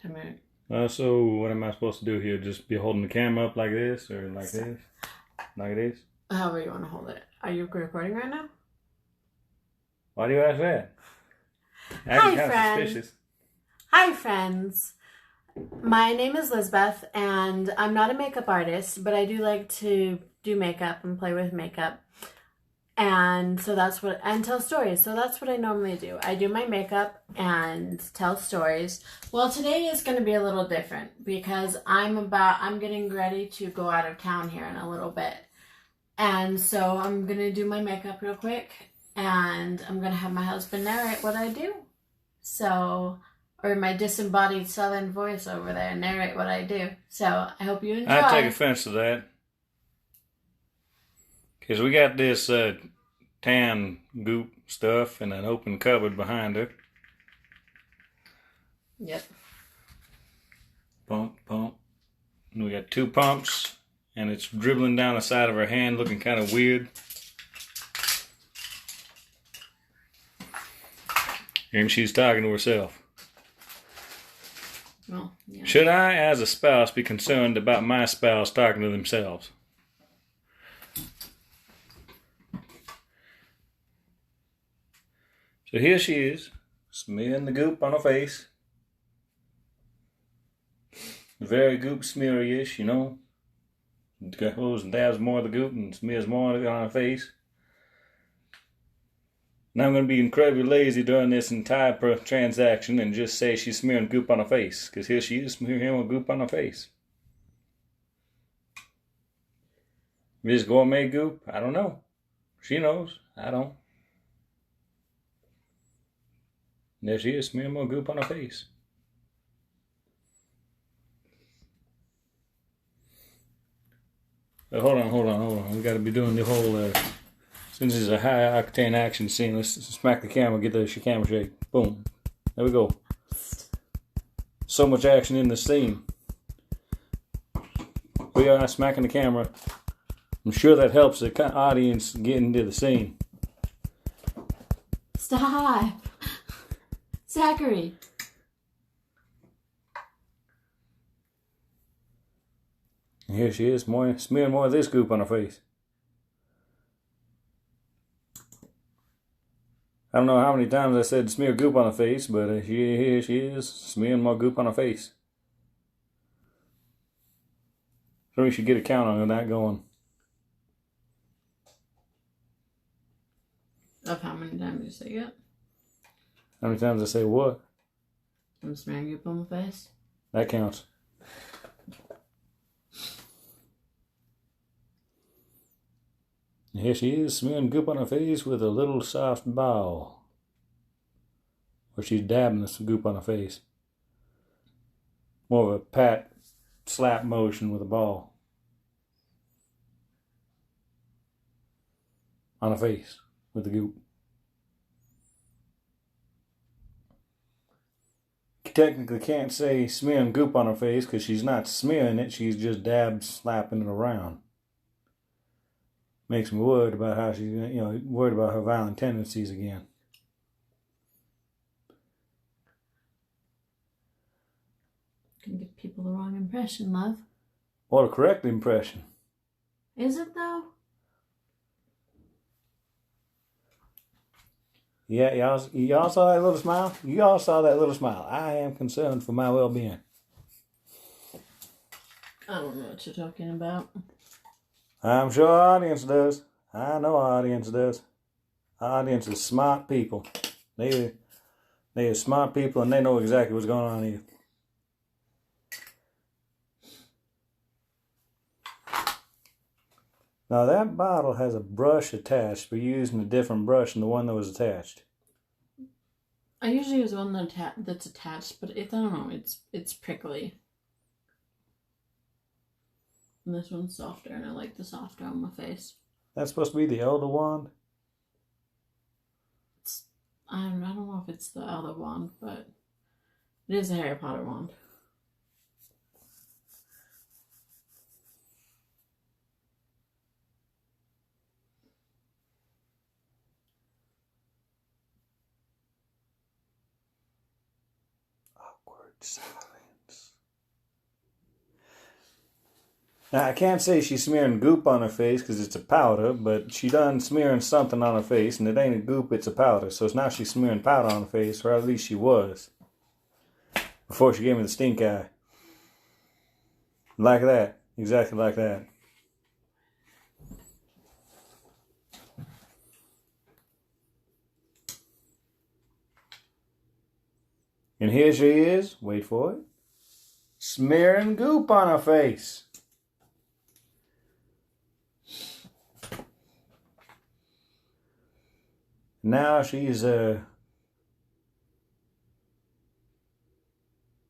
Tell me. So what am I supposed to do here? Just be holding the camera up like this or like this? Like this? However you want to hold it. Are you recording right now? Why do you ask that? Hi, friends. Hi, friends. My name is Lisbeth, and I'm not a makeup artist, but I do like to do makeup and play with makeup. And tell stories. So that's what I normally do. I do my makeup and tell stories. Well, today is going to be a little different because I'm getting ready to go out of town here in a little bit. And so I'm going to do my makeup real quick, and I'm going to have my husband narrate what I do. So, or my disembodied southern voice over there narrate what I do. So I hope you enjoy. I take offense to that. Because we got this tan goop stuff in an open cupboard behind her. Yep. Pump, pump. And we got 2 pumps, and it's dribbling down the side of her hand looking kind of weird. And she's talking to herself. Well, yeah. Should I, as a spouse, be concerned about my spouse talking to themselves? So here she is, smearing the goop on her face. Very goop smeary-ish, you know. Goes and dabs more of the goop and smears more of it on her face. And I'm going to be incredibly lazy during this entire transaction and just say she's smearing goop on her face. Because here she is smearing goop on her face. Is gourmet goop? I don't know. She knows. I don't. There she is, smearing more goop on her face. But hold on. We got to be doing the whole, since it's a high-octane action scene, let's smack the camera, get the camera shake. Boom. There we go. So much action in this scene. We are smacking the camera. I'm sure that helps the audience get into the scene. Stop. Zachary. And here she is, smearing more of this goop on her face. I don't know how many times I said smear goop on her face, but here she is, smearing more goop on her face. So we should get a count on that going. Of how many times you say it? How many times I say what? I'm smearing goop on my face. That counts. And here she is, smearing goop on her face with a little soft ball. Or she's dabbing some goop on her face. More of a pat, slap motion with a ball. On her face with the goop. Technically can't say smearing goop on her face because she's not smearing it, she's just slapping it around. Makes me worried about how she's, worried about her violent tendencies again. Gonna give people the wrong impression, love. Or the correct impression. Is it though? Yeah, y'all saw that little smile? Y'all saw that little smile. I am concerned for my well-being. I don't know what you're talking about. I'm sure our audience does. I know our audience does. Our audience is smart people. They are smart people and they know exactly what's going on here. Now that bottle has a brush attached. We're using a different brush than the one that was attached. I usually use one that's attached, but I don't know, it's prickly. And this one's softer, and I like the softer on my face. That's supposed to be the Elder Wand? I don't know if it's the Elder Wand, but it is a Harry Potter wand. Awkward silence. Now, I can't say she's smearing goop on her face because it's a powder, but she done smearing something on her face, and it ain't a goop, it's a powder. So it's now she's smearing powder on her face, or at least she was, before she gave me the stink eye. Like that. Exactly like that. And here she is, wait for it, smearing goop on her face. Now she's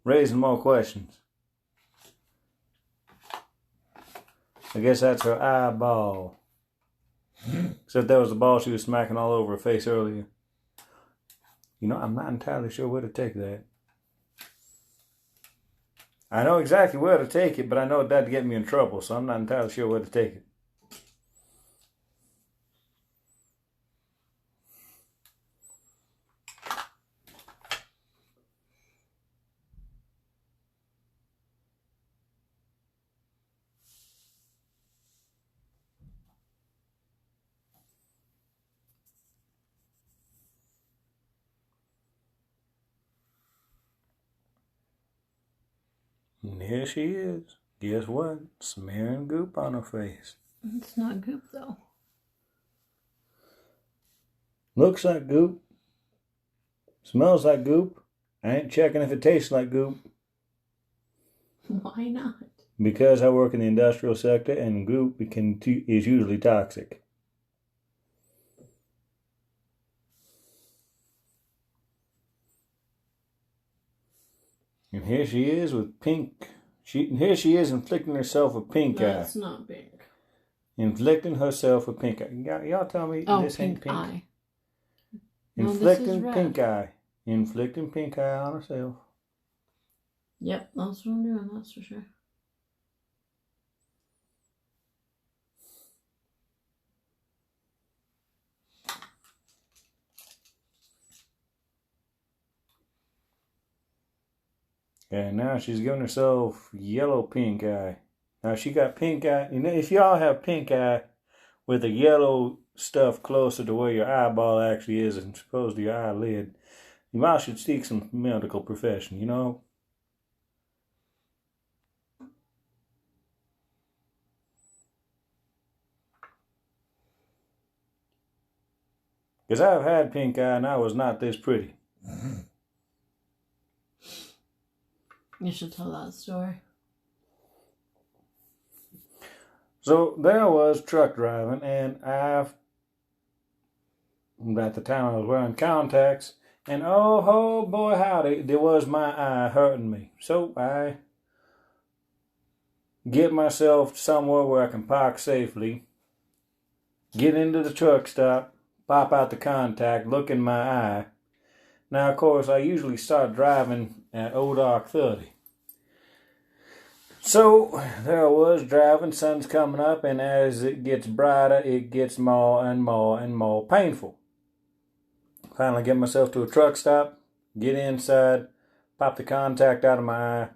raising more questions. I guess that's her eyeball. Except that was the ball she was smacking all over her face earlier. You know, I'm not entirely sure where to take that. I know exactly where to take it, but I know that'd get me in trouble, so I'm not entirely sure where to take it. And here she is. Guess what? Smearing goop on her face. It's not goop, though. Looks like goop. Smells like goop. I ain't checking if it tastes like goop. Why not? Because I work in the industrial sector and goop is usually toxic. And here she is with pink. Here she is inflicting herself a pink eye. That's not pink. Inflicting herself a pink eye. Y'all tell me this ain't pink. Eye. Inflicting No, pink eye. Inflicting pink eye on herself. Yep, that's what I'm doing, that's for sure. And now she's giving herself yellow pink eye. Now she got pink eye. You know, if y'all have pink eye with the yellow stuff closer to where your eyeball actually is and opposed to your eyelid, you might should seek some medical profession, you know? Because I've had pink eye and I was not this pretty. You should tell that story. So there I was truck driving, and at the time I was wearing contacts, and oh boy howdy, there was my eye hurting me. So I get myself somewhere where I can park safely, get into the truck stop, pop out the contact, look in my eye. Now, of course, I usually start driving at dark 30. So, there I was driving, sun's coming up, and as it gets brighter, it gets more and more and more painful. Finally get myself to a truck stop, get inside, pop the contact out of my eye.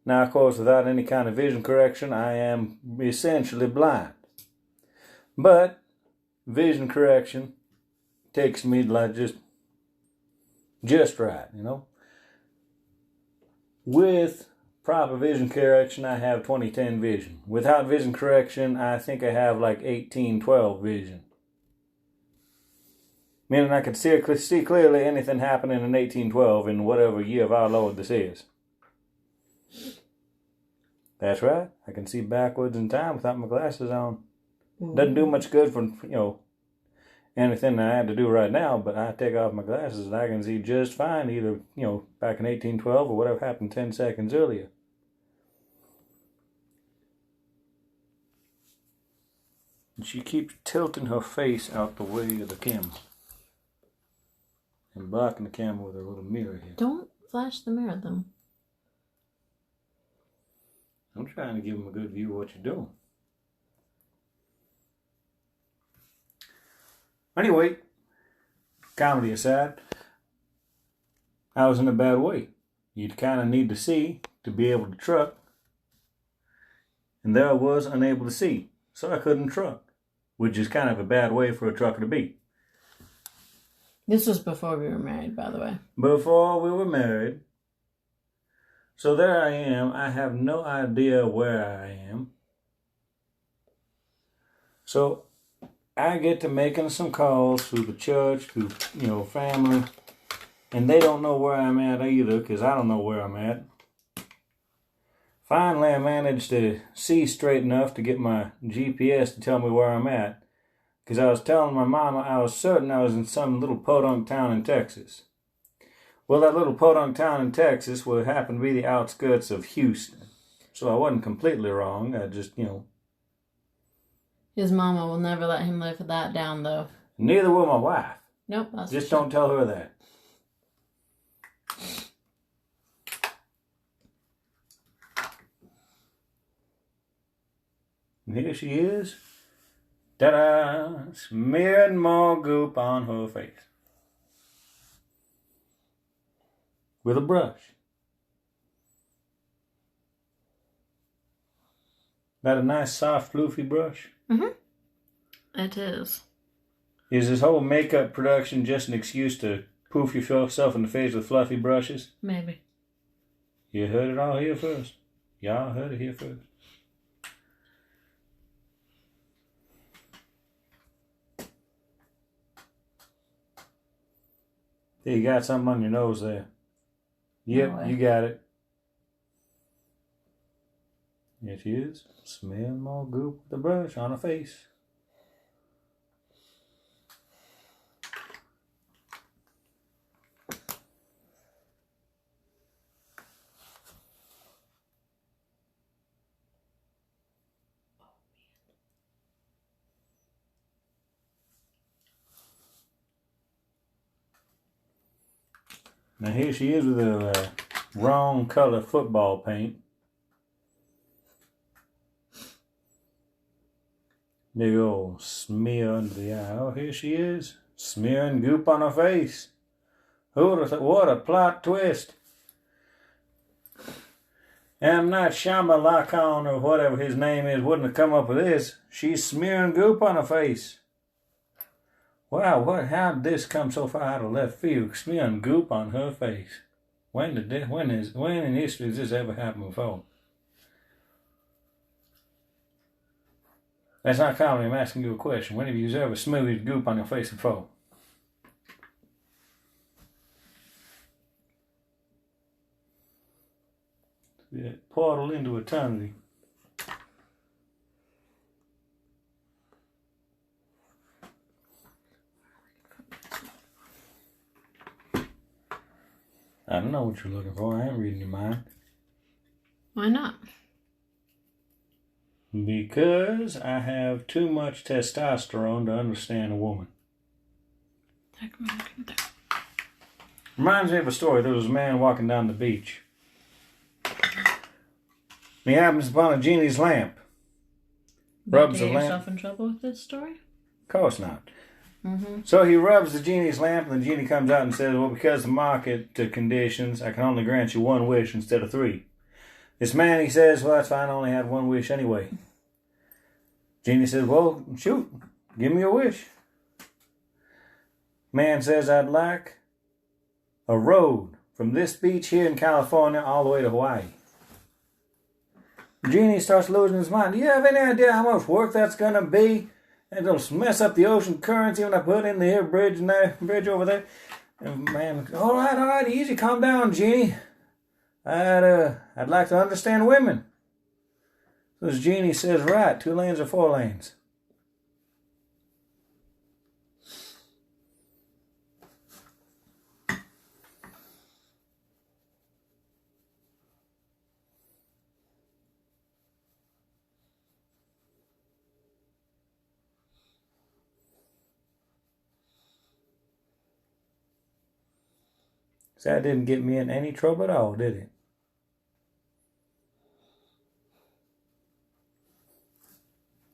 Now, of course, without any kind of vision correction, I am essentially blind. But vision correction takes me like just right, you know. With proper vision correction, I have 20/10 vision. Without vision correction, I think I have like 18/12 vision. Meaning I could see clearly anything happening in 18/12 in whatever year of our Lord this is. That's right. I can see backwards in time without my glasses on. Doesn't do much good for, anything I had to do right now, but I take off my glasses and I can see just fine, either, back in 1812 or whatever happened 10 seconds earlier. And she keeps tilting her face out the way of the camera. And blocking the camera with her little mirror here. Don't flash the mirror at them. I'm trying to give them a good view of what you're doing. Anyway, comedy aside, I was in a bad way. You'd kind of need to see to be able to truck. and there I was unable to see, so I couldn't truck, which is kind of a bad way for a trucker to be. This was before we were married, by the way. Before we were married. So there I am. I have no idea where I am. So I get to making some calls through the church, through, family, and they don't know where I'm at either, because I don't know where I'm at. Finally, I managed to see straight enough to get my GPS to tell me where I'm at, because I was telling my mama I was certain I was in some little podunk town in Texas. Well, that little podunk town in Texas would happen to be the outskirts of Houston. So I wasn't completely wrong. I just, His mama will never let him live that down, though. Neither will my wife. Nope. That's just don't tell her that. And here she is. Ta-da! Smearing more goop on her face. With a brush. That a nice, soft, floofy brush? Mm-hmm. It is. Is this whole makeup production just an excuse to poof yourself in the face with fluffy brushes? Maybe. You heard it all here first. Y'all heard it here first. There, you got something on your nose there. Yep, No, you got it. Here she is. Smearing more goop with the brush on her face. Now here she is with a wrong color football paint. There you go, smear under the eye. Oh, here she is, smearing goop on her face. What a plot twist. M. Night Shyamalan or whatever his name is wouldn't have come up with this. She's smearing goop on her face. Wow, how did this come so far out of left field? Smearing goop on her face. When in history has this ever happened before? That's not comedy, I'm asking you a question. When have you ever smoothed goop on your face before? Yeah, portal into eternity. I don't know what you're looking for. I ain't reading your mind. Why not? Because I have too much testosterone to understand a woman. Reminds me of a story. There was a man walking down the beach. He happens upon a genie's lamp. Rubs the lamp. Get yourself in trouble with this story? Of course not. Mm-hmm. So he rubs the genie's lamp, and the genie comes out and says, well, because of market conditions, I can only grant you one wish instead of 3. This man, he says, well, that's fine, I only had one wish anyway. Genie says, well, shoot, give me a wish. Man says, I'd like a road from this beach here in California all the way to Hawaii. Genie starts losing his mind. Do you have any idea how much work that's going to be? And it'll mess up the ocean currents when I put in the here bridge and that bridge over there. And man, all right, easy, calm down, Genie. I'd like to understand women. So this Genie says, right, 2 lanes or 4 lanes. So that didn't get me in any trouble at all, did it?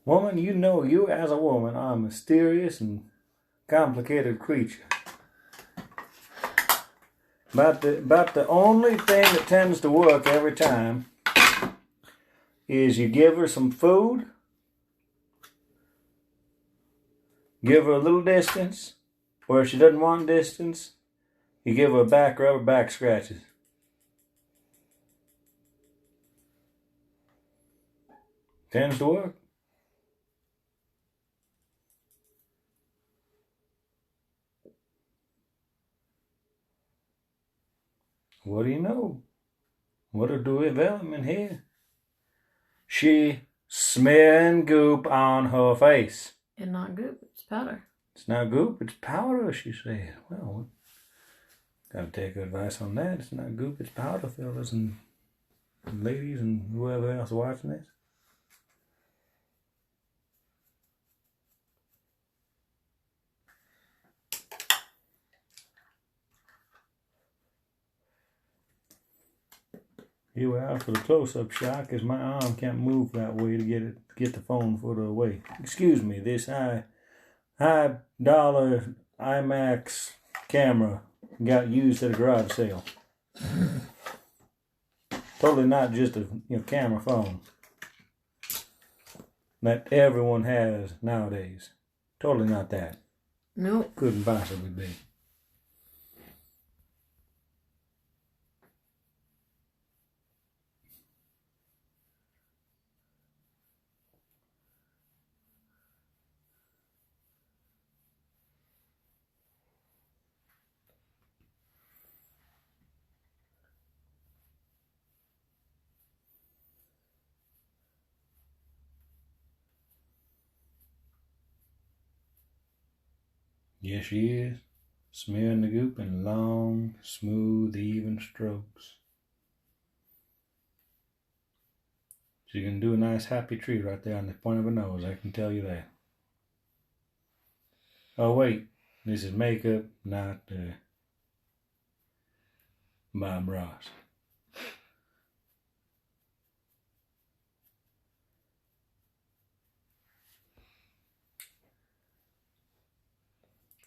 Woman, you know you as a woman are a mysterious and complicated creature. But the only thing that tends to work every time is you give her some food, give her a little distance, or if she doesn't want distance, you give her a back rub or back scratches. Tends to work. What do you know? What a development here. She smearing goop on her face. It's not goop, it's powder. It's not goop, it's powder, she said. Well, gotta take her advice on that. It's not goop, it's powder, fellas and ladies and whoever else watching this. Here we are for the close-up shot, because my arm can't move that way to get the phone further away. Excuse me, this high dollar IMAX camera got used at a garage sale. Totally not just a camera phone that everyone has nowadays. Totally not that. Nope. Couldn't possibly be. Yes, she is. Smearing the goop in long, smooth, even strokes. She's going to do a nice happy tree right there on the point of her nose, I can tell you that. Oh, wait. This is makeup, not Bob Ross.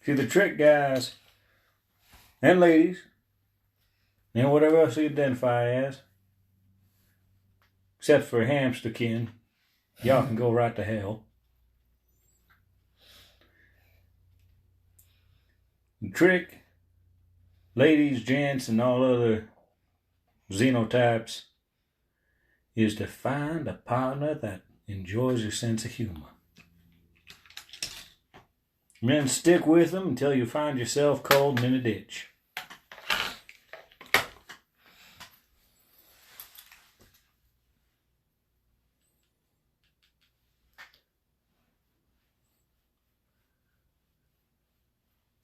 See, the trick, guys and ladies, and whatever else you identify as, except for hamsterkin, y'all can go right to hell. The trick, ladies, gents, and all other xenotypes, is to find a partner that enjoys your sense of humor. And then stick with them until you find yourself cold and in a ditch.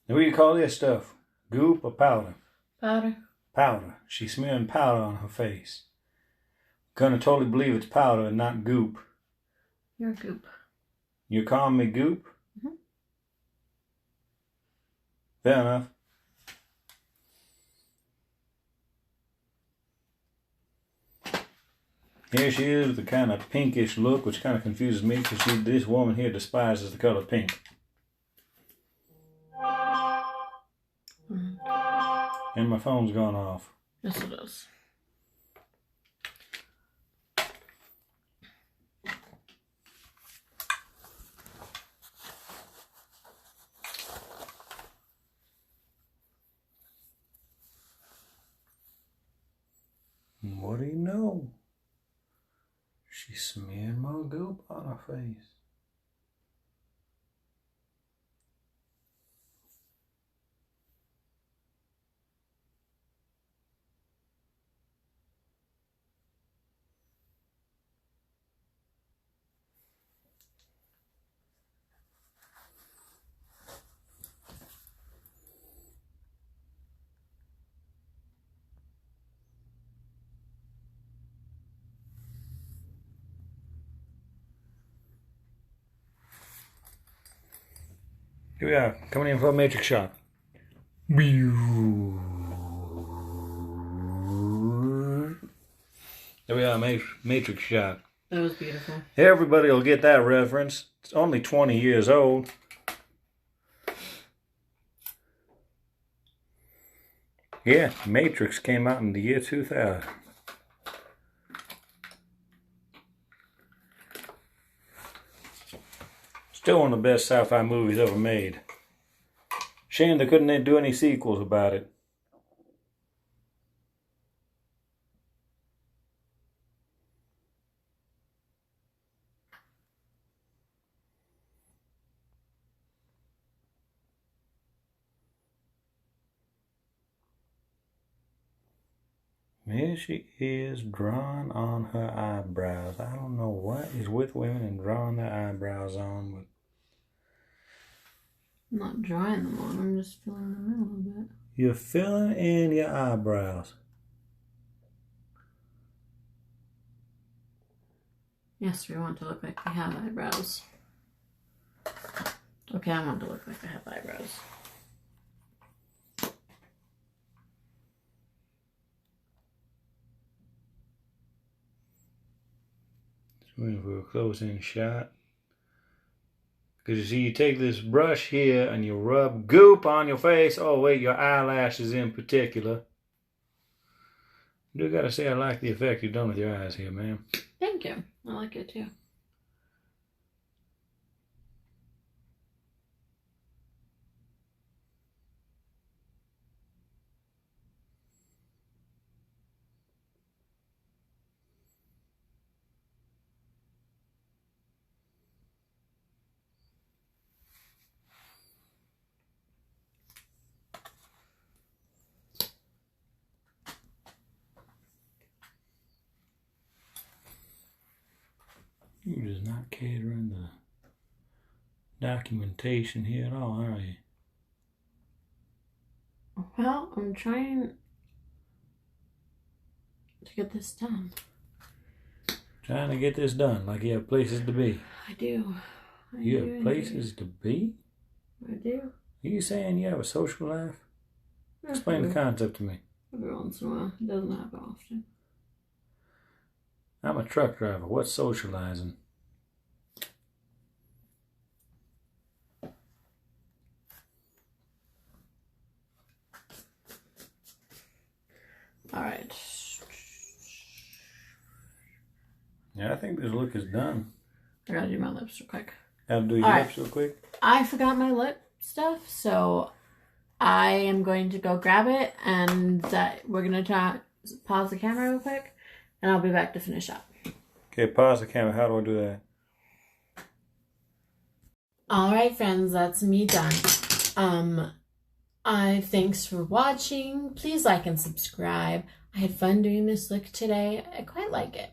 Now, what do you call this stuff? Goop or powder? Powder. Powder. She's smearing powder on her face. Gonna totally believe it's powder and not goop. You're goop. You're calling me goop? Mm-hmm. Fair enough. Here she is with a kind of pinkish look, which kind of confuses me because this woman here despises the color pink. Mm-hmm. And my phone's gone off. Yes, it is. What do you know? She smeared more goop on her face. Here we are, coming in for a matrix shot. There we are, matrix shot. That was beautiful. Everybody will get that reference. It's only 20 years old. Yeah, Matrix came out in the year 2000. Still one of the best sci-fi movies ever made. Shame they couldn't do any sequels about it. Here she is drawn on her eyebrows. I don't know what is with women and drawing their eyebrows on, but I'm not drawing them on, I'm just filling them in a little bit. You're filling in your eyebrows. Yes, we want to look like we have eyebrows. Okay, I want to look like I have eyebrows. Waiting for a close-in shot. Because you see, you take this brush here and you rub goop on your face. Oh, wait, your eyelashes in particular. I do gotta say, I like the effect you've done with your eyes here, ma'am. Thank you. I like it too. You're just not catering the documentation here at all, are you? Well, I'm trying to get this done. Trying to get this done, like you have places to be. I do. You have places to be? I do. Are you saying you have a social life? Explain the concept to me. Every once in a while. It doesn't happen often. I'm a truck driver. What's socializing? Alright. Yeah, I think this look is done. I gotta do my lips real quick. Have to do your lips real quick? I forgot my lip stuff, so I am going to go grab it, and we're going to pause the camera real quick, and I'll be back to finish up. Okay, pause the camera. How do I do that? Alright, friends, that's me done. Thanks for watching. Please like and subscribe. I had fun doing this look today. I quite like it.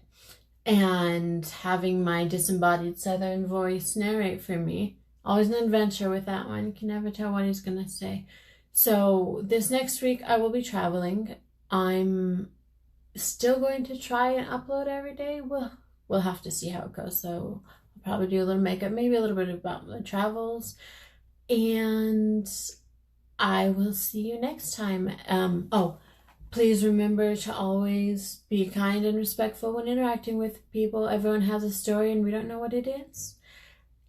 And having my disembodied southern voice narrate for me. Always an adventure with that one. You can never tell what he's going to say. So this next week I will be traveling. I'm still going to try and upload every day. We'll have to see how it goes. So I'll probably do a little makeup, maybe a little bit about my travels. And I will see you next time. Please remember to always be kind and respectful when interacting with people. Everyone has a story and we don't know what it is.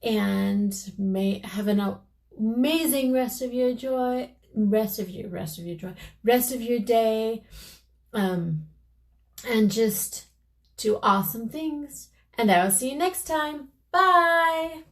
And may have an amazing rest of your day. And just do awesome things. And I will see you next time. Bye.